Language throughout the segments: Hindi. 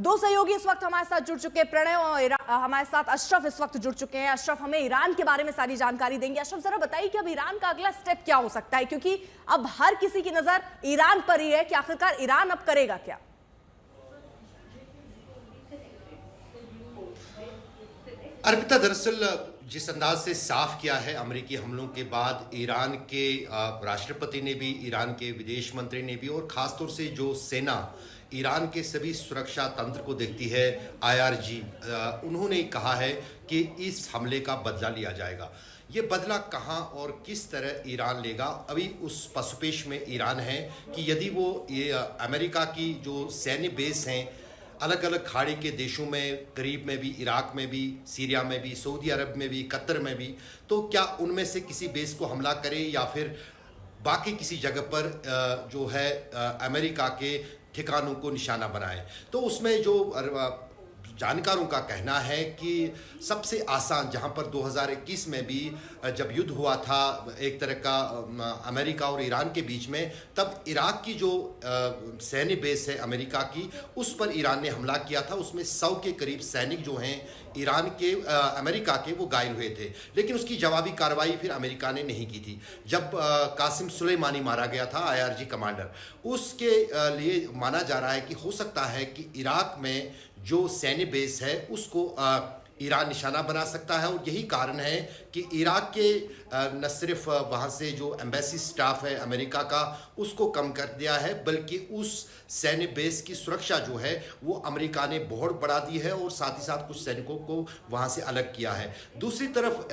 दो सहयोगी इस वक्त हमारे साथ जुड़ चुके हैं, प्रणय और हमारे साथ अशरफ इस वक्त जुड़ चुके हैं। अशरफ हमें ईरान के बारे में सारी जानकारी देंगे। अशरफ जरा बताइए कि अब ईरान का अगला स्टेप क्या हो सकता है, क्योंकि अब हर किसी की नजर ईरान पर ही है कि आखिरकार ईरान अब करेगा क्या। अर्पिता, दरअसल जिस अंदाज से साफ किया है अमेरिकी हमलों के बाद ईरान के राष्ट्रपति ने भी, ईरान के विदेश मंत्री ने भी, और खासतौर से जो सेना ईरान के सभी सुरक्षा तंत्र को देखती है, IRG, उन्होंने कहा है कि इस हमले का बदला लिया जाएगा। ये बदला कहां और किस तरह ईरान लेगा, अभी उस पसपेश में ईरान है कि यदि वो ये अमेरिका की जो सैन्य बेस हैं अलग अलग खाड़ी के देशों में, करीब में भी, इराक में भी, सीरिया में भी, सऊदी अरब में भी, कतर में भी, तो क्या उनमें से किसी बेस को हमला करे या फिर बाकी किसी जगह पर जो है अमेरिका के ठिकानों को निशाना बनाए। तो उसमें जो जानकारों का कहना है कि सबसे आसान, जहां पर 2021 में भी जब युद्ध हुआ था एक तरह का अमेरिका और ईरान के बीच में, तब इराक की जो सैन्य बेस है अमेरिका की, उस पर ईरान ने हमला किया था। उसमें 100 के करीब सैनिक जो हैं ईरान के, अमेरिका के, वो घायल हुए थे। लेकिन उसकी जवाबी कार्रवाई फिर अमेरिका ने नहीं की थी। जब कासिम सुलेमानी मारा गया था, IRG कमांडर, उसके लिए माना जा रहा है कि हो सकता है कि इराक में जो सैन्य बेस है उसको ईरान निशाना बना सकता है। और यही कारण है कि इराक के न सिर्फ वहाँ से जो एम्बेसी स्टाफ है अमेरिका का, उसको कम कर दिया है, बल्कि उस सैन्य बेस की सुरक्षा जो है वो अमेरिका ने बहुत बढ़ा दी है और साथ ही साथ कुछ सैनिकों को वहाँ से अलग किया है। दूसरी तरफ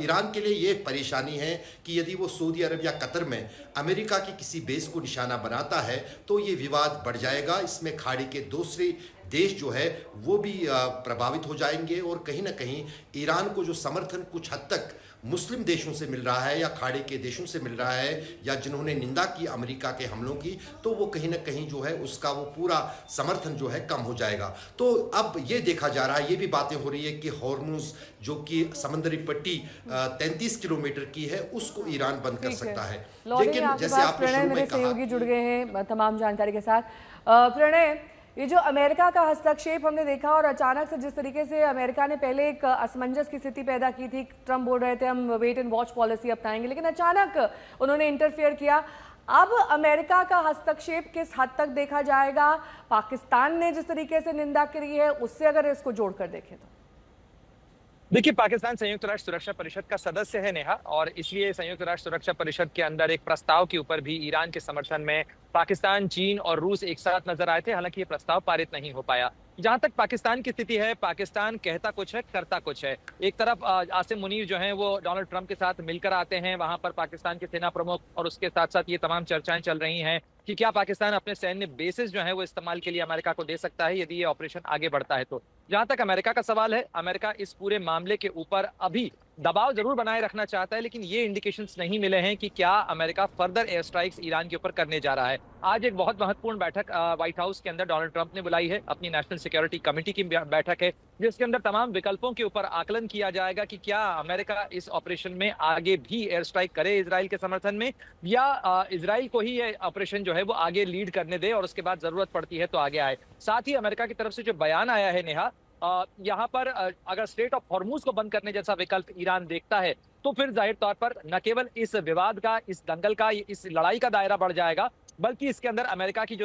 ईरान के लिए ये परेशानी है कि यदि वो सऊदी अरब या कतर में अमेरिका की किसी बेस को निशाना बनाता है तो ये विवाद बढ़ जाएगा। इसमें खाड़ी के दूसरे देश जो है वो भी प्रभावित हो जाएंगे और कहीं ना कहीं ईरान को जो समर्थन कुछ हद तक मुस्लिम देशों से मिल रहा है या खाड़ी के देशों से मिल रहा है, या जिन्होंने निंदा की अमेरिका के हमलों की, तो वो कहीं ना कहीं जो है उसका वो पूरा समर्थन जो है कम हो जाएगा। तो अब ये देखा जा रहा है, ये भी बातें हो रही है कि हॉर्मुज जो कि समुद्री पट्टी 33 किलोमीटर की है, उसको ईरान बंद कर सकता है। लेकिन जैसे आपने शुरू में कहा, सहयोगी जुड़ गए हैं तमाम जानकारी के साथ। प्रणय, ये जो अमेरिका का हस्तक्षेप हमने देखा और अचानक से जिस तरीके से अमेरिका ने पहले एक असमंजस की स्थिति पैदा की थी, ट्रम्प बोल रहे थे हम वेट एंड वॉच पॉलिसी अपनाएंगे, लेकिन अचानक उन्होंने इंटरफेयर किया। अब अमेरिका का हस्तक्षेप किस हद तक देखा जाएगा? पाकिस्तान ने जिस तरीके से निंदा करी है उससे अगर इसको जोड़कर देखें तो देखिए, पाकिस्तान संयुक्त राष्ट्र सुरक्षा परिषद का सदस्य है नेहा, और इसलिए संयुक्त राष्ट्र सुरक्षा परिषद के अंदर एक प्रस्ताव के ऊपर भी ईरान के समर्थन में पाकिस्तान, चीन और रूस एक साथ नजर आए थे। हालांकि ये प्रस्ताव पारित नहीं हो पाया। जहां तक पाकिस्तान की स्थिति है, पाकिस्तान कहता कुछ है, करता कुछ है। एक तरफ आसिम मुनीर जो हैं वो डोनाल्ड ट्रंप के साथ मिलकर आते हैं, वहां पर पाकिस्तान के सेना प्रमुख, और उसके साथ साथ ये तमाम चर्चाएं चल रही हैं कि क्या पाकिस्तान अपने सैन्य बेसिस जो है वो इस्तेमाल के लिए अमेरिका को दे सकता है यदि ये ऑपरेशन आगे बढ़ता है तो। जहां तक अमेरिका का सवाल है, अमेरिका इस पूरे मामले के ऊपर अभी दबाव जरूर बनाए रखना चाहता है, लेकिन ये इंडिकेशंस नहीं मिले हैं कि क्या America further air strikes Iran के ऊपर करने जा रहा है। आज एक बहुत महत्वपूर्ण बैठक व्हाइट हाउस के अंदर डोनाल्ड ट्रंप ने बुलाई है, अपनी नेशनल सिक्योरिटी कमेटी की बैठक है, जिसके अंदर तमाम विकल्पों के ऊपर आकलन किया जाएगा कि क्या अमेरिका इस ऑपरेशन में आगे भी एयर स्ट्राइक करे इजराइल के समर्थन में, या इजराइल को ही ये ऑपरेशन जो है वो आगे लीड करने दे और उसके बाद जरूरत पड़ती है तो आगे आए। साथ ही अमेरिका की तरफ से जो बयान आया है नेहा, यहाँ पर अगर स्ट्रेट ऑफ हॉर्मुज को बंद करने जैसा विकल्प ईरान देखता है तो फिर जाहिर तौर पर न केवल इस विवाद का, इस दंगल का, इस लड़ाई का दायरा बढ़ जाएगा, बल्कि इसके अंदर अमेरिका की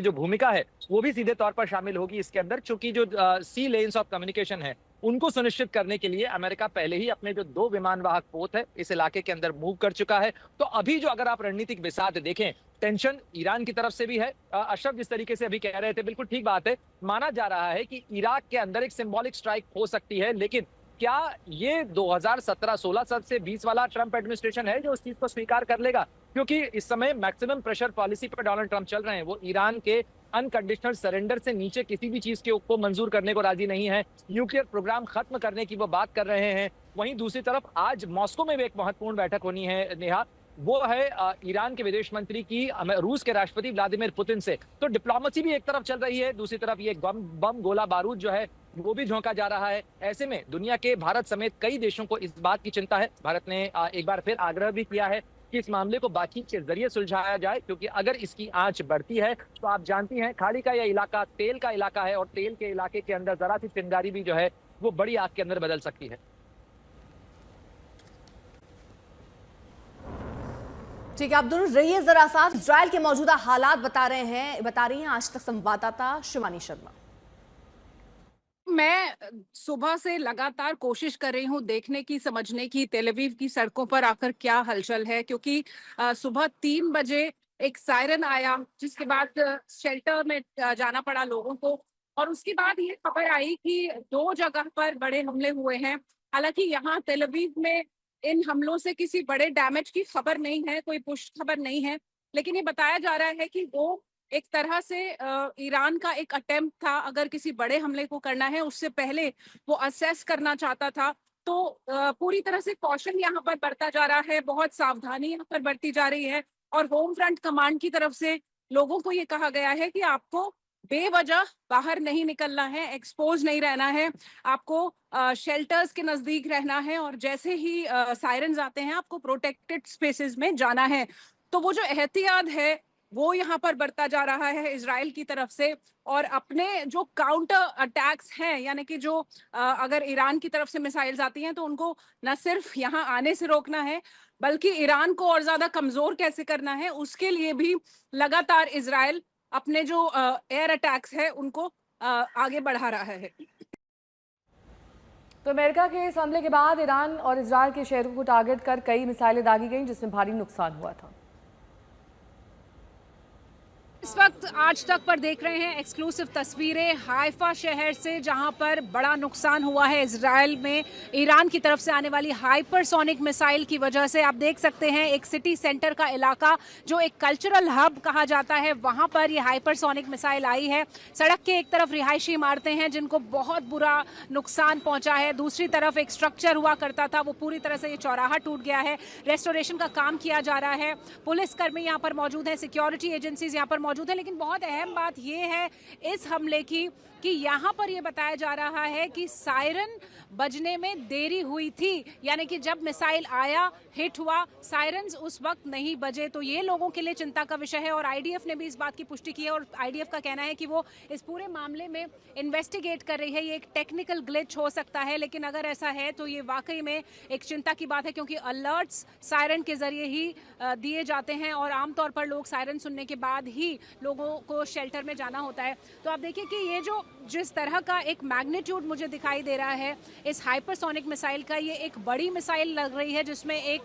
जो भूमिका है वो भी सीधे तौर पर शामिल होगी इसके अंदर। चूंकि जो सी लेन्स ऑफ कम्युनिकेशन है उनको सुनिश्चित करने के लिए अमेरिका पहले ही अपने जो 2 विमान वाहक पोत है इस इलाके के अंदर मूव कर चुका है। तो अभी जो अगर आप रणनीतिक बिसात देखें, टेंशन ईरान की तरफ से भी है। अशरफ जिस तरीके से अभी कह रहे थे बिल्कुल ठीक बात है। माना जा रहा है कि इराक के अंदर एक सिंबॉलिक स्ट्राइक हो सकती है, लेकिन क्या ये 2017-16 से 20 वाला ट्रंप एडमिनिस्ट्रेशन है जो उस चीज को स्वीकार कर लेगा? क्योंकि इस समय मैक्सिमम प्रेशर पॉलिसी पर डोनाल्ड ट्रंप चल रहे हैं। वो ईरान के अनकंडीशनल सरेंडर से नीचे किसी भी चीज को मंजूर करने को राजी नहीं है। न्यूक्लियर प्रोग्राम खत्म करने की वो बात कर रहे हैं। वहीं दूसरी तरफ आज मॉस्को में भी एक महत्वपूर्ण बैठक होनी है नेहा, वो है ईरान के विदेश मंत्री की रूस के राष्ट्रपति व्लादिमीर पुतिन से। तो डिप्लोमेसी भी एक तरफ चल रही है, दूसरी तरफ ये बम गोला बारूद जो है वो भी झोंका जा रहा है। ऐसे में दुनिया के भारत समेत कई देशों को इस बात की चिंता है। भारत ने एक बार फिर आग्रह भी किया है कि इस मामले को बातचीत के जरिए सुलझाया जाए, क्योंकि अगर इसकी आंच बढ़ती है तो आप जानती हैं खाड़ी का यह इलाका तेल का इलाका है और तेल के इलाके के अंदर जरा सी चिंगारी भी जो है वो बड़ी आग के अंदर बदल सकती है। ठीक है, आप दोनों रहिए जरा साथ। इजराइल के मौजूदा हालात बता रही हैं आज तक संवाददाता शिवानी शर्मा। मैं सुबह से लगातार कोशिश कर रही हूँ देखने की, समझने की तेल अवीव की सड़कों पर आकर क्या हलचल है, क्योंकि सुबह 3 बजे एक सायरन आया, जिसके बाद शेल्टर में जाना पड़ा लोगों को, और उसके बाद ये खबर आई कि 2 जगह पर बड़े हमले हुए हैं। हालांकि यहाँ तेल अवीव में इन हमलों से किसी बड़े डैमेज की खबर नहीं है, कोई पुष्ट खबर नहीं है, लेकिन ये बताया जा रहा है कि वो एक तरह से ईरान का एक अटेम्प्ट था, अगर किसी बड़े हमले को करना है उससे पहले वो असेस करना चाहता था। तो पूरी तरह से कॉशन यहाँ पर बरता जा रहा है, बहुत सावधानी यहाँ पर बरती जा रही है, और होम फ्रंट कमांड की तरफ से लोगों को ये कहा गया है कि आपको बेवजह बाहर नहीं निकलना है, एक्सपोज नहीं रहना है, आपको शेल्टर्स के नजदीक रहना है, और जैसे ही सायरन्स आते हैं आपको प्रोटेक्टेड स्पेसेस में जाना है। तो वो जो एहतियात है वो यहाँ पर बरता जा रहा है इजराइल की तरफ से, और अपने जो काउंटर अटैक्स हैं, यानी कि जो अगर ईरान की तरफ से मिसाइल्स आती हैं तो उनको न सिर्फ यहाँ आने से रोकना है, बल्कि ईरान को और ज्यादा कमजोर कैसे करना है उसके लिए भी लगातार इजराइल अपने जो एयर अटैक्स है उनको आगे बढ़ा रहा है। तो अमेरिका के इस हमले के बाद ईरान और इजराइल के शहरों को टारगेट कर कई मिसाइलें दागी गईं, जिसमें भारी नुकसान हुआ था। इस वक्त आज तक पर देख रहे हैं एक्सक्लूसिव तस्वीरें हाइफा शहर से, जहां पर बड़ा नुकसान हुआ है इजराइल में ईरान की तरफ से आने वाली हाइपरसोनिक मिसाइल की वजह से। आप देख सकते हैं एक सिटी सेंटर का इलाका जो एक कल्चरल हब कहा जाता है, वहां पर ये हाइपरसोनिक मिसाइल आई है। सड़क के एक तरफ रिहायशी इमारतें हैं जिनको बहुत बुरा नुकसान पहुंचा है, दूसरी तरफ एक स्ट्रक्चर हुआ करता था वो पूरी तरह से ये चौराहा टूट गया है, रेस्टोरेशन का काम किया जा रहा है, पुलिसकर्मी यहाँ पर मौजूद है, सिक्योरिटी एजेंसीज यहाँ पर मौजूद है। लेकिन बहुत अहम बात यह है इस हमले की कि यहाँ पर यह बताया जा रहा है कि सायरन बजने में देरी हुई थी, यानी कि जब मिसाइल आया, हिट हुआ, सायरन्स उस वक्त नहीं बजे। तो ये लोगों के लिए चिंता का विषय है, और आईडीएफ ने भी इस बात की पुष्टि की है, और आईडीएफ का कहना है कि वो इस पूरे मामले में इन्वेस्टिगेट कर रही है। ये एक टेक्निकल ग्लिच हो सकता है, लेकिन अगर ऐसा है तो ये वाकई में एक चिंता की बात है, क्योंकि अलर्ट्स सायरन के जरिए ही दिए जाते हैं, और आमतौर पर लोग सायरन सुनने के बाद ही लोगों को शेल्टर में जाना होता है। तो आप देखिए कि ये जो जिस तरह का एक मैग्नीट्यूड मुझे दिखाई दे रहा है इस हाइपरसोनिक मिसाइल का, ये एक बड़ी मिसाइल लग रही है जिसमें एक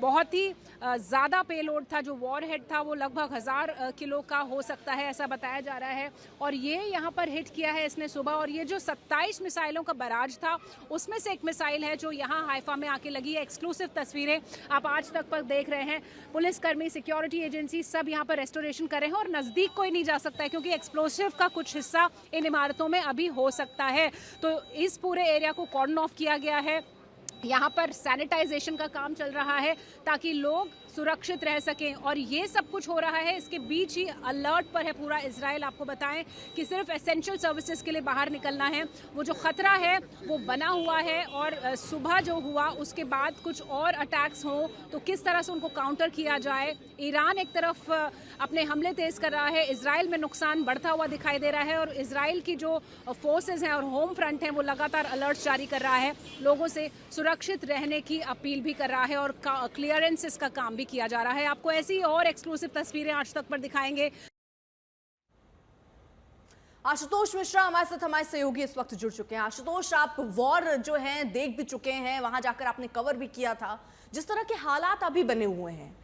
बहुत ही ज़्यादा पेलोड था, जो वॉरहेड था वो लगभग 1000 किलो का हो सकता है, ऐसा बताया जा रहा है। और ये यहाँ पर हिट किया है इसने सुबह, और ये जो 27 मिसाइलों का बराज था उसमें से एक मिसाइल है जो यहाँ हाइफा में आके लगी है। एक्सक्लूसिव तस्वीरें आप आज तक पर देख रहे हैं। पुलिसकर्मी, सिक्योरिटी एजेंसी सब यहाँ पर रेस्टोरेशन कर रहे हैं, और नज़दीक कोई नहीं जा सकता है क्योंकि एक्सप्लोसिव का कुछ हिस्सा इन इमारतों में अभी हो सकता है। तो इस पूरे एरिया को कॉर्डन ऑफ किया गया है, यहाँ पर सैनिटाइजेशन का काम चल रहा है ताकि लोग सुरक्षित रह सकें, और ये सब कुछ हो रहा है इसके बीच ही अलर्ट पर है पूरा इजराइल। आपको बताएं कि सिर्फ एसेंशियल सर्विसेज के लिए बाहर निकलना है, वो जो खतरा है वो बना हुआ है, और सुबह जो हुआ उसके बाद कुछ और अटैक्स हों तो किस तरह से उनको काउंटर किया जाए। ईरान एक तरफ अपने हमले तेज कर रहा है, इजराइल में नुकसान बढ़ता हुआ दिखाई दे रहा है, और इजराइल की जो फोर्सेज हैं और होम फ्रंट हैं वो लगातार अलर्ट जारी कर रहा है, लोगों से सुरक्षित रहने की अपील भी कर रहा है, और क्लियरेंसेस का काम भी किया जा रहा है। आपको ऐसी और एक्सक्लूसिव तस्वीरें आज तक पर दिखाएंगे। आशुतोष मिश्रा हमारे साथ, हमारे सहयोगी इस वक्त जुड़ चुके हैं। आशुतोष, आप वॉर जो है देख भी चुके हैं, वहां जाकर आपने कवर भी किया था। जिस तरह के हालात अभी बने हुए हैं,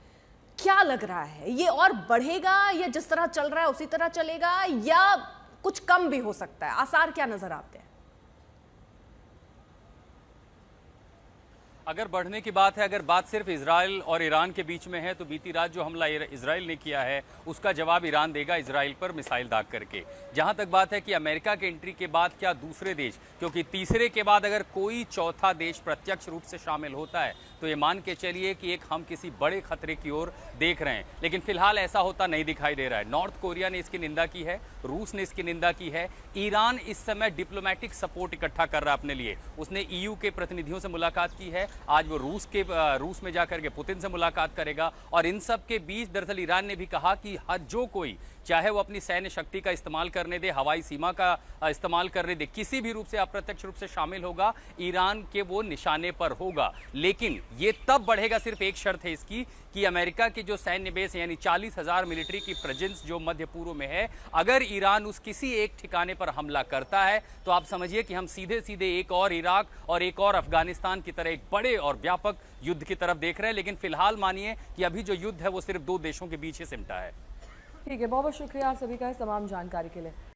क्या लग रहा है ये और बढ़ेगा या जिस तरह चल रहा है उसी तरह चलेगा, या कुछ कम भी हो सकता है? आसार क्या नजर आते हैं? अगर बढ़ने की बात है, अगर बात सिर्फ इजराइल और ईरान के बीच में है, तो बीती रात जो हमला इजराइल ने किया है उसका जवाब ईरान देगा इजराइल पर मिसाइल दाग करके। जहां तक बात है कि अमेरिका के एंट्री के बाद क्या दूसरे देश, क्योंकि तीसरे के बाद अगर कोई चौथा देश प्रत्यक्ष रूप से शामिल होता है तो ये मान के चलिए कि एक हम किसी बड़े खतरे की ओर देख रहे हैं, लेकिन फिलहाल ऐसा होता नहीं दिखाई दे रहा है। नॉर्थ कोरिया ने इसकी निंदा की है, रूस ने इसकी निंदा की है, ईरान इस समय डिप्लोमेटिक सपोर्ट इकट्ठा कर रहा है अपने लिए। उसने EU के प्रतिनिधियों से मुलाकात की है, आज वो रूस में जाकर के पुतिन से मुलाकात करेगा। और इन सब के बीच दरअसल ईरान ने भी कहा कि जो कोई चाहे वो अपनी सैन्य शक्ति का इस्तेमाल करने दे, हवाई सीमा का इस्तेमाल करने दे, किसी भी रूप से अप्रत्यक्ष रूप से शामिल होगा, ईरान के वो निशाने पर होगा। लेकिन ये तब बढ़ेगा, सिर्फ एक शर्त है इसकी कि अमेरिका की जो सैन्य बेस यानी 40,000 मिलिट्री की प्रेजेंस जो मध्य पूर्व में है, अगर ईरान उस किसी एक ठिकाने पर हमला करता है तो आप समझिए कि हम सीधे सीधे एक और इराक और एक और अफगानिस्तान की तरह एक बड़े और व्यापक युद्ध की तरफ देख रहे हैं। लेकिन फिलहाल मानिए कि अभी जो युद्ध है वो सिर्फ 2 देशों के बीच ही सिमटा है। ठीक है, बहुत बहुत शुक्रिया आप सभी का इस तमाम जानकारी के लिए।